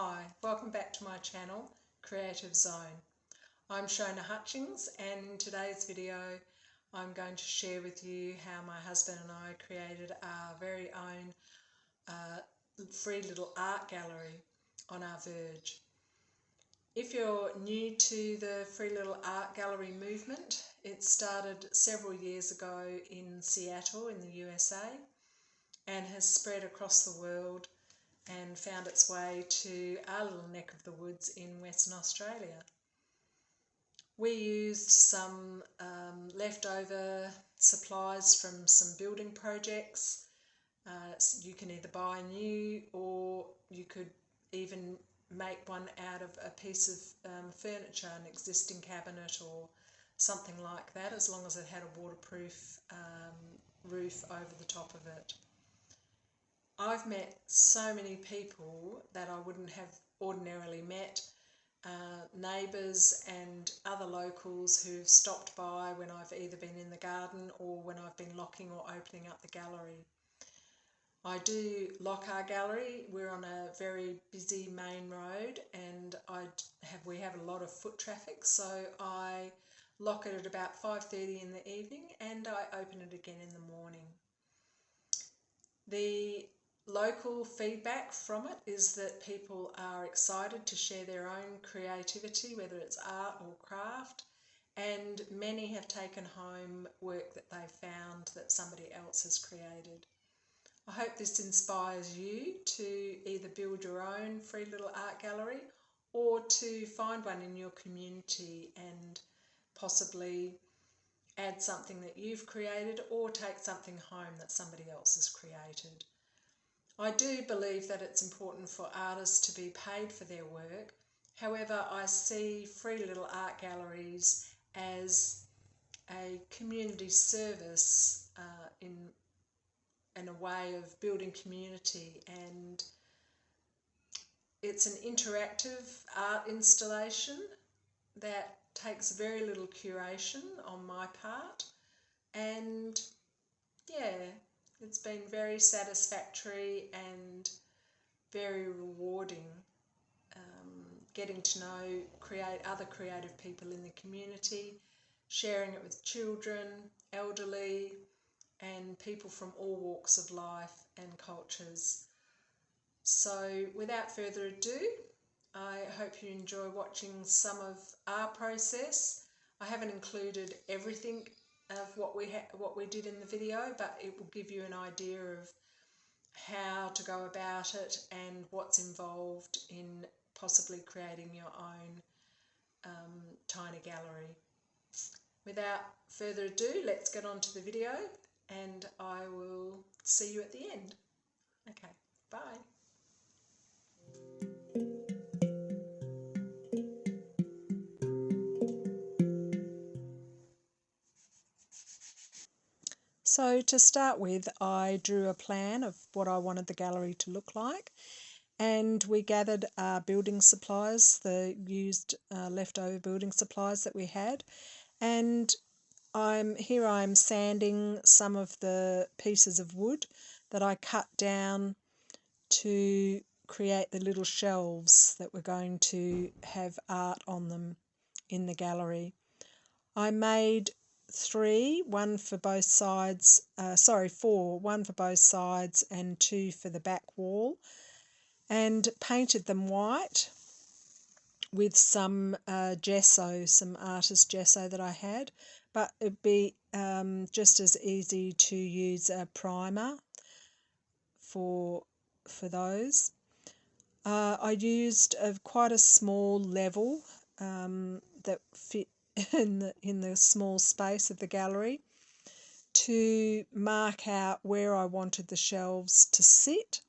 Hi, welcome back to my channel, Creative Zone. I'm Shona Hutchings, and in today's video I'm going to share with you how my husband and I created our very own free little art gallery on our Verge. If you're new to the free little art gallery movement, it started several years ago in Seattle in the USA and has spread across the world and found its way to our little neck of the woods in Western Australia. We used some leftover supplies from some building projects. You can either buy new, or you could even make one out of a piece of furniture, an existing cabinet or something like that, as long as it had a waterproof roof over the top of it. I've met so many people that I wouldn't have ordinarily met, neighbours and other locals who've stopped by when I've either been in the garden or when I've been locking or opening up the gallery. I do lock our gallery. We're on a very busy main road and we have a lot of foot traffic, so I lock it at about 5:30 in the evening and I open it again in the morning. The local feedback from it is that people are excited to share their own creativity, whether it's art or craft, and many have taken home work that they found that somebody else has created. I hope this inspires you to either build your own free little art gallery or to find one in your community and possibly add something that you've created or take something home that somebody else has created. I do believe that it's important for artists to be paid for their work. However, I see free little art galleries as a community service in a way of building community, and it's an interactive art installation that takes very little curation on my part, and yeah, it's been very satisfactory and very rewarding getting to know other creative people in the community, sharing it with children, elderly, and people from all walks of life and cultures. So without further ado, I hope you enjoy watching some of our process. I haven't included everything of what we did in the video, but it will give you an idea of how to go about it and what's involved in possibly creating your own tiny gallery. Without further ado, let's get on to the video and I will see you at the end. Okay, bye. So to start with, I drew a plan of what I wanted the gallery to look like, and we gathered our building supplies, the used leftover building supplies that we had, and I'm sanding some of the pieces of wood that I cut down to create the little shelves that we're going to have art on them in the gallery. I made four, one for both sides and two for the back wall, and painted them white with some gesso, some artist gesso that I had, but it'd be just as easy to use a primer for those. I used quite a small level that fit in the small space of the gallery to mark out where I wanted the shelves to sit,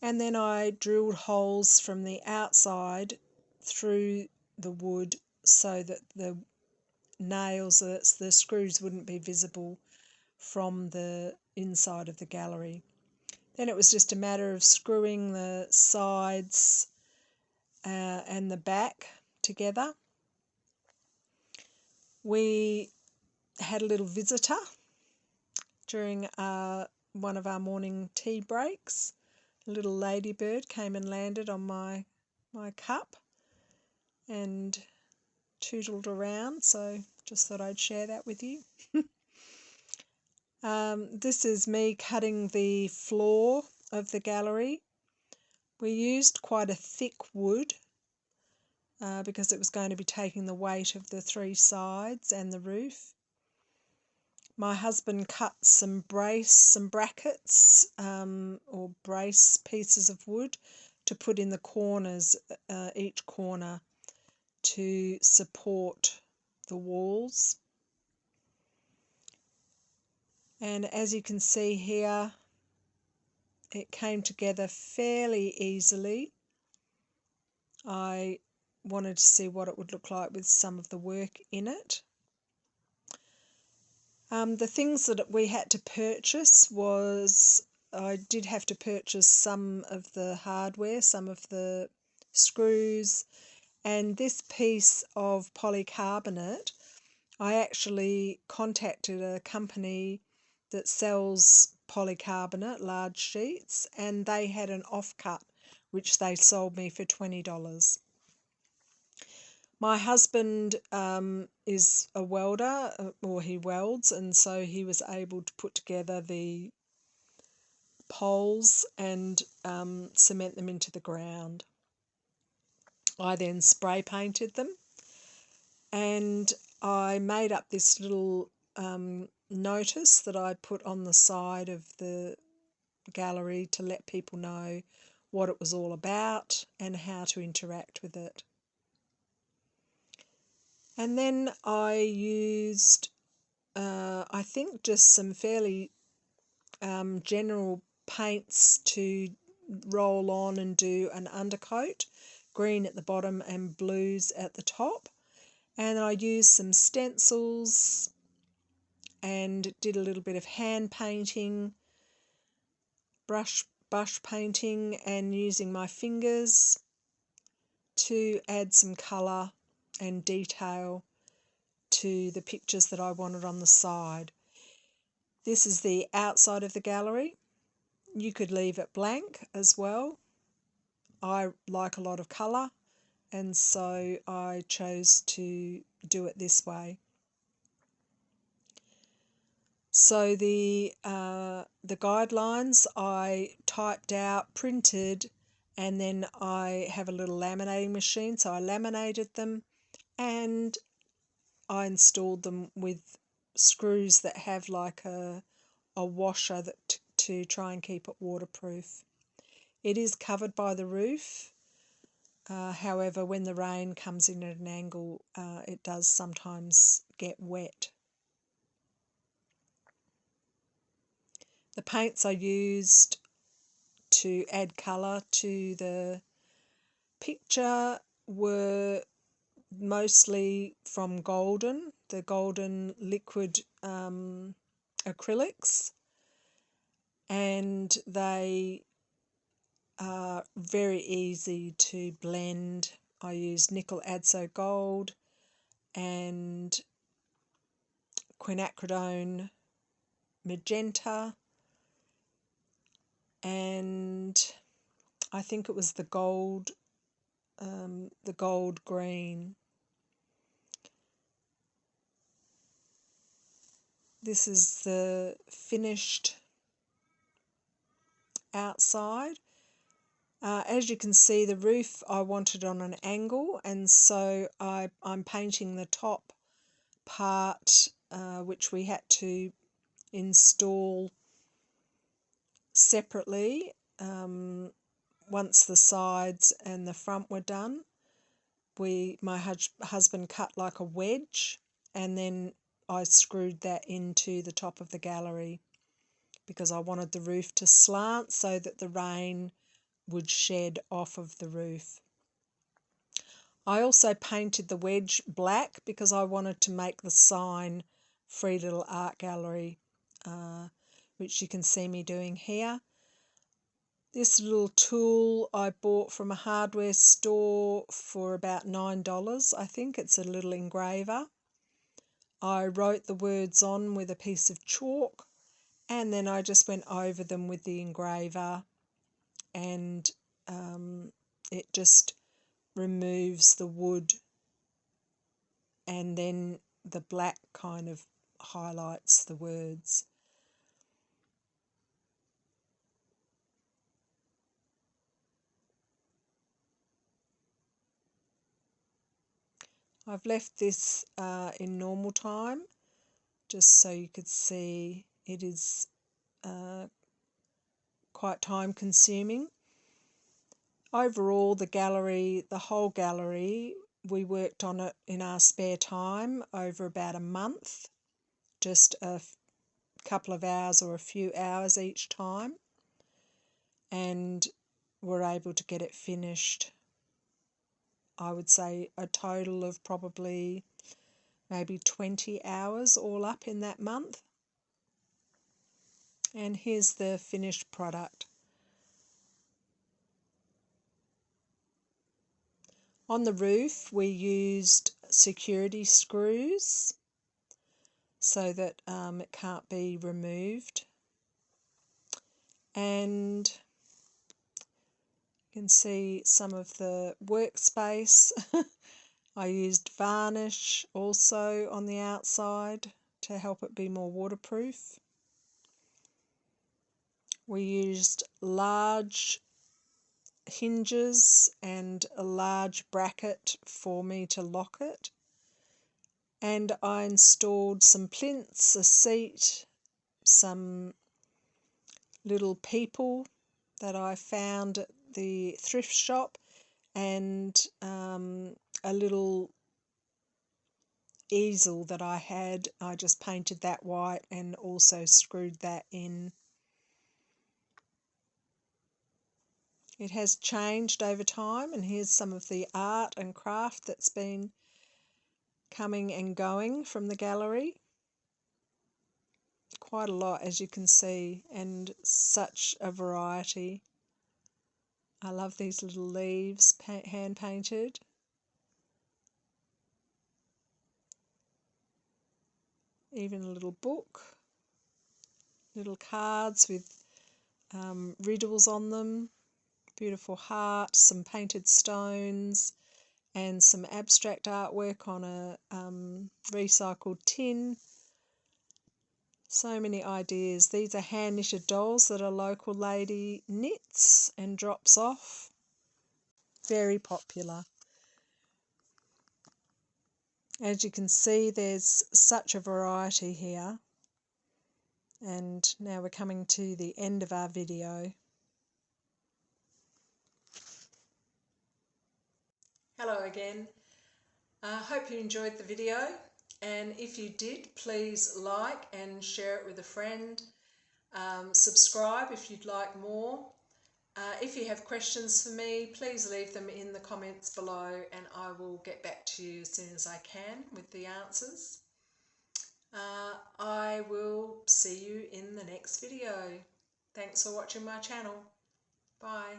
and then I drilled holes from the outside through the wood so that the nails, the screws, wouldn't be visible from the inside of the gallery. Then it was just a matter of screwing the sides and the back together. We had a little visitor during one of our morning tea breaks, A little ladybird came and landed on my cup and tootled around, so just thought I'd share that with you. This is me cutting the floor of the gallery. We used quite a thick wood because it was going to be taking the weight of the 3 sides and the roof. My husband cut some brackets or brace pieces of wood to put in the corners, each corner, to support the walls. And as you can see here, it came together fairly easily. I wanted to see what it would look like with some of the work in it. The things that we had to purchase was, I did have to purchase some of the hardware, some of the screws, and this piece of polycarbonate, I actually contacted a company that sells polycarbonate, large sheets, and they had an offcut which they sold me for $20. My husband is a welder, or he welds, and so he was able to put together the poles and cement them into the ground. I then spray painted them, and I made up this little notice that I put on the side of the gallery to let people know what it was all about and how to interact with it. And then I used, I think, just some fairly general paints to roll on and do an undercoat, green at the bottom and blues at the top. And I used some stencils and did a little bit of hand painting, brush painting, and using my fingers to add some colour and detail to the pictures that I wanted on the side. This is the outside of the gallery. You could leave it blank as well. I like a lot of colour, and so I chose to do it this way. So the guidelines I typed out, printed, and then I have a little laminating machine, so I laminated them and I installed them with screws that have like a washer to try and keep it waterproof. It is covered by the roof, however when the rain comes in at an angle it does sometimes get wet. The paints I used to add colour to the picture were mostly from the golden liquid acrylics, and they are very easy to blend. I used nickel Azo Gold and Quinacridone Magenta, and I think it was the gold green. This is the finished outside. As you can see, the roof I wanted on an angle, and so I'm painting the top part, which we had to install separately. Once the sides and the front were done, my husband cut like a wedge, and then I screwed that into the top of the gallery because I wanted the roof to slant so that the rain would shed off of the roof. I also painted the wedge black because I wanted to make the sign Free Little Art Gallery, which you can see me doing here. This little tool I bought from a hardware store for about $9, I think. It's a little engraver. I wrote the words on with a piece of chalk, and then I just went over them with the engraver and it just removes the wood, and then the black kind of highlights the words. I've left this in normal time just so you could see it is quite time consuming. Overall, the whole gallery, we worked on it in our spare time over about a month, just a couple of hours or a few hours each time, and were able to get it finished. I would say a total of probably maybe 20 hours all up in that month. And here's the finished product. On the roof we used security screws so that it can't be removed, and you can see some of the workspace. I used varnish also on the outside to help it be more waterproof. We used large hinges and a large bracket for me to lock it, and I installed some plinths, a seat, some little people that I found at the thrift shop, and a little easel that I had. I just painted that white and also screwed that in. It has changed over time, and here's some of the art and craft that's been coming and going from the gallery. Quite a lot, as you can see, and such a variety. I love these little leaves, hand painted. Even a little book, little cards with riddles on them, beautiful heart, some painted stones, and some abstract artwork on a recycled tin. So many ideas. These are hand knitted dolls that a local lady knits and drops off. Very popular. As you can see, there's such a variety here. And now we're coming to the end of our video. Hello again. I hope you enjoyed the video, and if you did, please like and share it with a friend. Subscribe if you'd like more. If you have questions for me, please leave them in the comments below and I will get back to you as soon as I can with the answers. I will see you in the next video. Thanks for watching my channel. Bye.